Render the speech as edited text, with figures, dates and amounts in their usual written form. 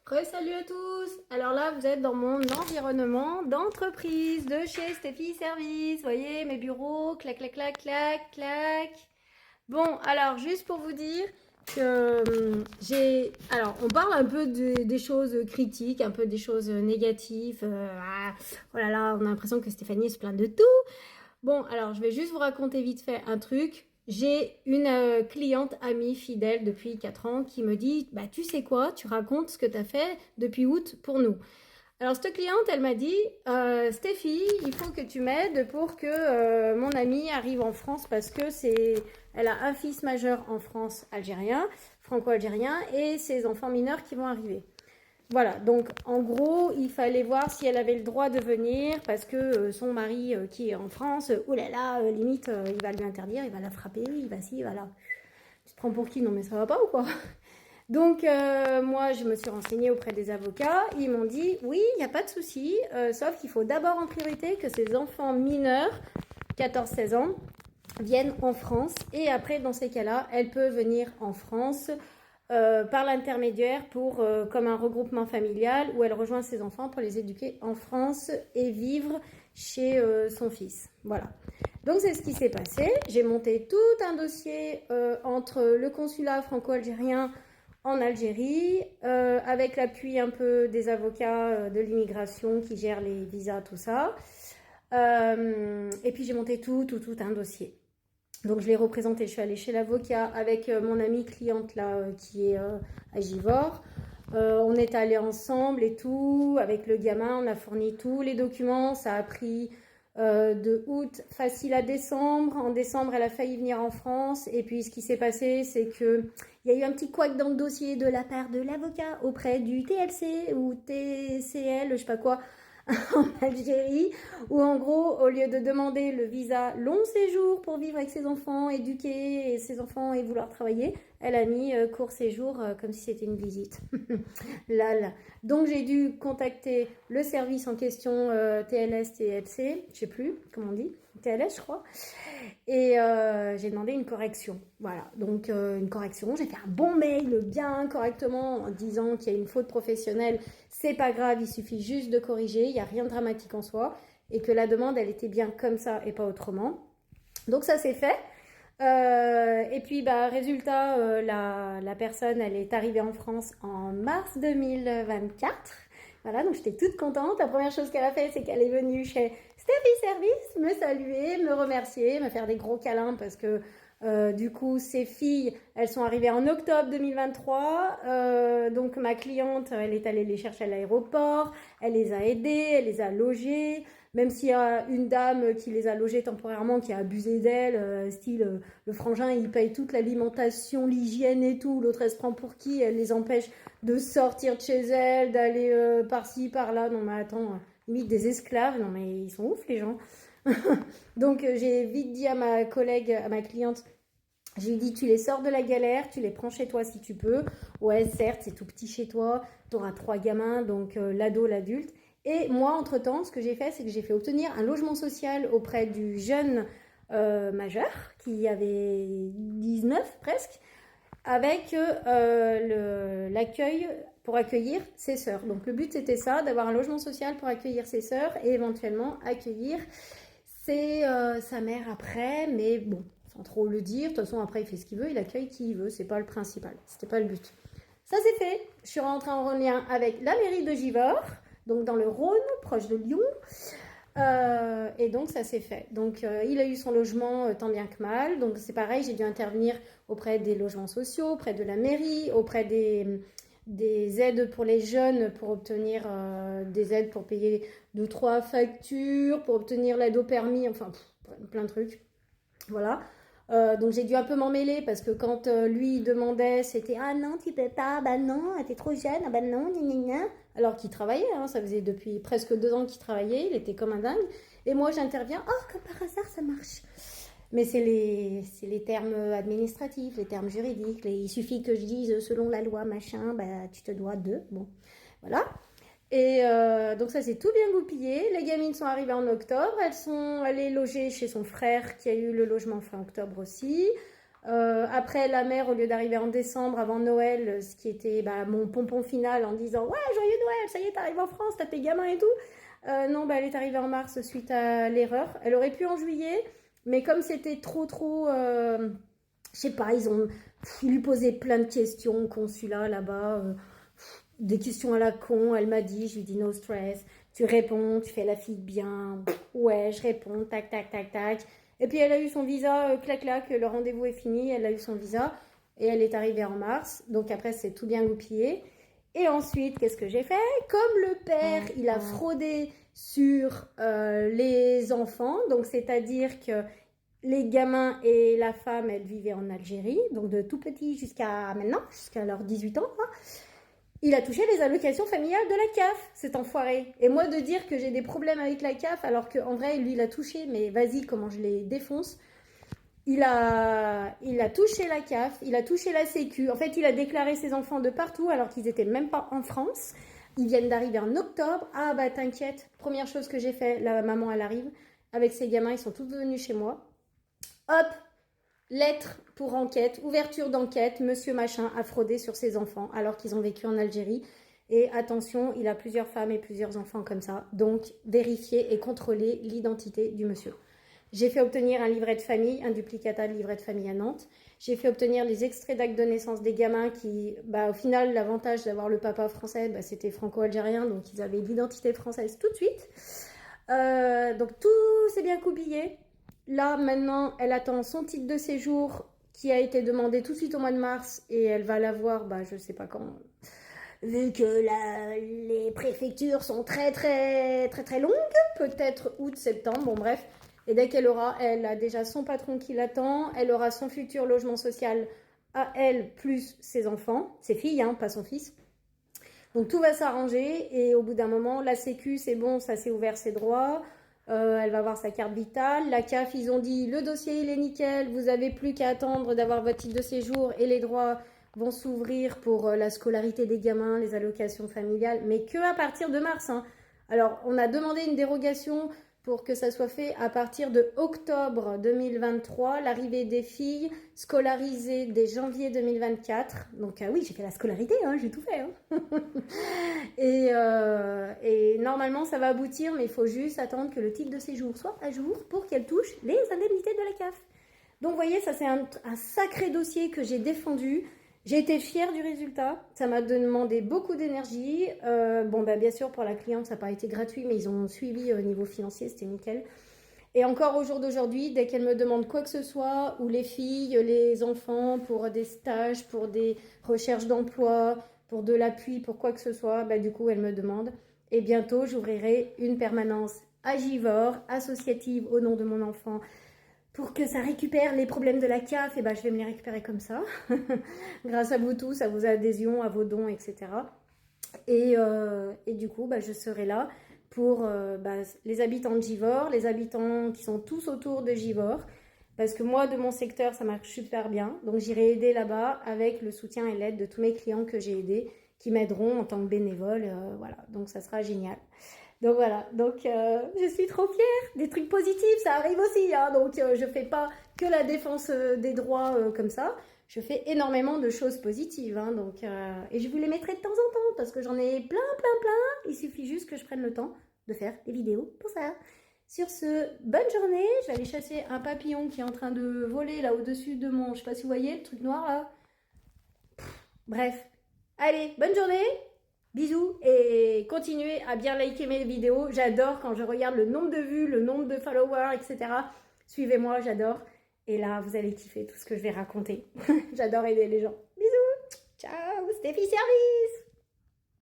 Salut à tous! Alors là, vous êtes dans mon environnement d'entreprise de chez Steffi Service. Vous voyez mes bureaux, clac, clac, clac, clac, clac. Bon, alors juste pour vous dire que j'ai... Alors, on parle un peu des choses critiques, un peu des choses négatives. Oh là là, on a l'impression que Stéphanie se plaint de tout. Bon, alors je vais juste vous raconter vite fait un truc. J'ai une cliente amie fidèle depuis 4 ans qui me dit, bah tu sais quoi, tu racontes ce que tu as fait depuis août pour nous. Alors cette cliente, elle m'a dit, Stéphie, il faut que tu m'aides pour que mon amie arrive en France parce que elle a un fils majeur en France algérien, franco-algérien, et ses enfants mineurs qui vont arriver. Voilà, donc en gros, il fallait voir si elle avait le droit de venir parce que son mari qui est en France, oulala, limite, il va lui interdire, il va la frapper, il va ci, il va là. Tu te prends pour qui? Non mais ça va pas ou quoi? Donc moi, je me suis renseignée auprès des avocats. Ils m'ont dit, oui, il n'y a pas de souci, sauf qu'il faut d'abord en priorité que ces enfants mineurs, 14-16 ans, viennent en France. Et après, dans ces cas-là, elle peut venir en France par l'intermédiaire comme un regroupement familial où elle rejoint ses enfants pour les éduquer en France et vivre chez son fils. Voilà. Donc c'est ce qui s'est passé. J'ai monté tout un dossier entre le consulat franco-algérien en Algérie, avec l'appui un peu des avocats de l'immigration qui gèrent les visas, tout ça. Et puis j'ai monté tout un dossier. Donc je l'ai représenté, je suis allée chez l'avocat avec mon amie cliente là qui est à Givors. On est allés ensemble et tout, avec le gamin, on a fourni tous les documents. Ça a pris de août facile à décembre. En décembre, elle a failli venir en France. Et puis ce qui s'est passé, c'est qu'il y a eu un petit couac dans le dossier de la part de l'avocat auprès du TLC ou TCL, je sais pas quoi, en Algérie, où en gros, au lieu de demander le visa long séjour pour vivre avec ses enfants, éduquer ses enfants et vouloir travailler, elle a mis court séjour comme si c'était une visite. Lal. Donc j'ai dû contacter le service en question, TLS, TLC, je sais plus comment on dit, TLS je crois, et j'ai demandé une correction. Voilà, donc une correction. J'ai fait un bon mail bien correctement en disant qu'il y a une faute professionnelle. C'est pas grave, il suffit juste de corriger. Il n'y a rien de dramatique en soi. Et que la demande, elle était bien comme ça et pas autrement. Donc ça c'est fait. Et puis bah résultat, la personne, elle est arrivée en France en mars 2024. Voilà, donc j'étais toute contente. La première chose qu'elle a fait, c'est qu'elle est venue chez Steffi Service me saluer, me remercier, me faire des gros câlins parce que du coup, ses filles, elles sont arrivées en octobre 2023. Donc ma cliente, elle est allée les chercher à l'aéroport, elle les a aidées, elle les a logées. Même s'il y a une dame qui les a logées temporairement, qui a abusé d'elle, style le frangin, il paye toute l'alimentation, l'hygiène et tout. L'autre, elle se prend pour qui? Elle les empêche de sortir de chez elle, d'aller par-ci, par-là. Non, mais attends, limite des esclaves. Non, mais ils sont ouf, les gens. Donc, j'ai vite dit à ma collègue, à ma cliente, j'ai dit, tu les sors de la galère, tu les prends chez toi si tu peux. Ouais, certes, c'est tout petit chez toi, tu auras 3 gamins, donc l'ado, l'adulte. Et moi, entre-temps, ce que j'ai fait, c'est que j'ai fait obtenir un logement social auprès du jeune majeur, qui avait 19 presque, avec l'accueil pour accueillir ses sœurs. Donc le but, c'était ça, d'avoir un logement social pour accueillir ses sœurs et éventuellement accueillir sa mère après, mais bon, sans trop le dire. De toute façon, après, il fait ce qu'il veut, il accueille qui il veut, c'est pas le principal, c'était pas le but. Ça c'est fait. Je suis rentrée en lien avec la mairie de Givors, donc dans le Rhône, proche de Lyon. Et donc ça s'est fait. Donc il a eu son logement tant bien que mal. Donc c'est pareil, j'ai dû intervenir auprès des logements sociaux, auprès de la mairie, auprès des aides pour les jeunes pour obtenir des aides pour payer 2-3 factures, pour obtenir l'aide au permis, enfin plein de trucs. Voilà. Donc j'ai dû un peu m'en mêler parce que quand lui il demandait, c'était ah non, tu peux pas, bah non, t'es trop jeune, ah bah non, gna gna gna. Alors qu'il travaillait, hein, ça faisait depuis presque 2 ans qu'il travaillait, il était comme un dingue. Et moi j'interviens, oh, comme par hasard ça marche. Mais c'est les termes administratifs, les termes juridiques. Il suffit que je dise selon la loi, machin, bah tu te dois de. Bon, voilà. Et donc ça s'est tout bien goupillé. Les gamines sont arrivées en octobre. Elles sont allées loger chez son frère qui a eu le logement fin octobre aussi. Après, la mère, au lieu d'arriver en décembre avant Noël, ce qui était mon pompon final en disant ouais, joyeux Noël, ça y est, t'arrives en France, t'as tes gamins et tout. Non, elle est arrivée en mars suite à l'erreur. Elle aurait pu en juillet, mais comme c'était trop, je sais pas, ils lui posaient plein de questions au consulat là-bas, des questions à la con. Elle m'a dit, je lui dis no stress, tu réponds, tu fais la fille bien, ouais, je réponds, tac, tac, tac, tac. Et puis elle a eu son visa, clac, clac, le rendez-vous est fini, elle a eu son visa et elle est arrivée en mars. Donc après, c'est tout bien goupillé. Et ensuite, qu'est-ce que j'ai fait? Comme le père, il a fraudé sur les enfants, donc c'est-à-dire que les gamins et la femme, elles vivaient en Algérie, donc de tout petit jusqu'à maintenant, jusqu'à leurs 18 ans. Hein. Il a touché les allocations familiales de la CAF, cet enfoiré. Et moi, de dire que j'ai des problèmes avec la CAF, alors qu'en vrai, lui, il a touché, mais vas-y, comment je les défonce. Il a touché la CAF, il a touché la Sécu. En fait, il a déclaré ses enfants de partout, alors qu'ils n'étaient même pas en France. Ils viennent d'arriver en octobre. Ah bah t'inquiète, première chose que j'ai fait, la maman, elle arrive. Avec ses gamins, ils sont tous venus chez moi. Hop, lettre pour enquête, ouverture d'enquête, monsieur machin a fraudé sur ses enfants alors qu'ils ont vécu en Algérie. Et attention, il a plusieurs femmes et plusieurs enfants comme ça. Donc, vérifiez et contrôlez l'identité du monsieur. J'ai fait obtenir un livret de famille, un duplicata de livret de famille à Nantes. J'ai fait obtenir les extraits d'actes de naissance des gamins qui, au final, l'avantage d'avoir le papa français, c'était franco-algérien, donc ils avaient l'identité française tout de suite. Donc tout s'est bien coupillé. Là, maintenant, elle attend son titre de séjour qui a été demandé tout de suite au mois de mars et elle va l'avoir, je sais pas quand. Vu que les préfectures sont très longues, peut-être août, septembre, bon bref. Et dès qu'elle aura, elle a déjà son patron qui l'attend, elle aura son futur logement social à elle, plus ses enfants, ses filles, hein, pas son fils. Donc tout va s'arranger et au bout d'un moment, la Sécu, c'est bon, ça s'est ouvert ses droits. Elle va avoir sa carte vitale. La CAF, ils ont dit le dossier il est nickel, vous n'avez plus qu'à attendre d'avoir votre titre de séjour et les droits vont s'ouvrir pour la scolarité des gamins, les allocations familiales, mais que à partir de mars. Hein. Alors, on a demandé une dérogation pour que ça soit fait à partir de octobre 2023, l'arrivée des filles scolarisées dès janvier 2024. Donc oui, j'ai fait la scolarité, hein, j'ai tout fait. Hein. et normalement, ça va aboutir, mais il faut juste attendre que le titre de séjour soit à jour pour qu'elle touche les indemnités de la CAF. Donc vous voyez, ça c'est un sacré dossier que j'ai défendu. J'ai été fière du résultat, ça m'a demandé beaucoup d'énergie. Bien sûr, pour la cliente, ça n'a pas été gratuit, mais ils ont suivi au niveau financier, c'était nickel. Et encore au jour d'aujourd'hui, dès qu'elle me demande quoi que ce soit, ou les filles, les enfants, pour des stages, pour des recherches d'emploi, pour de l'appui, pour quoi que ce soit, du coup, elle me demande. Et bientôt, j'ouvrirai une permanence à Givors, associative au nom de mon enfant, pour que ça récupère les problèmes de la CAF, et je vais me les récupérer comme ça, grâce à vous tous, à vos adhésions, à vos dons, etc. Et du coup, je serai là pour les habitants de Givors, les habitants qui sont tous autour de Givors, parce que moi, de mon secteur, ça marche super bien, donc j'irai aider là-bas avec le soutien et l'aide de tous mes clients que j'ai aidés, qui m'aideront en tant que bénévole, voilà, donc ça sera génial. Donc voilà, je suis trop fière, des trucs positifs, ça arrive aussi, hein, donc je fais pas que la défense des droits comme ça, je fais énormément de choses positives, hein, et je vous les mettrai de temps en temps, parce que j'en ai plein, il suffit juste que je prenne le temps de faire des vidéos pour ça. Sur ce, bonne journée, je vais aller chasser un papillon qui est en train de voler là au-dessus de mon, je sais pas si vous voyez, le truc noir là. Bref, allez, bonne journée. Bisous et continuez à bien liker mes vidéos. J'adore quand je regarde le nombre de vues, le nombre de followers, etc. Suivez-moi, j'adore. Et là, vous allez kiffer tout ce que je vais raconter. J'adore aider les gens. Bisous. Ciao, Stéphie Service.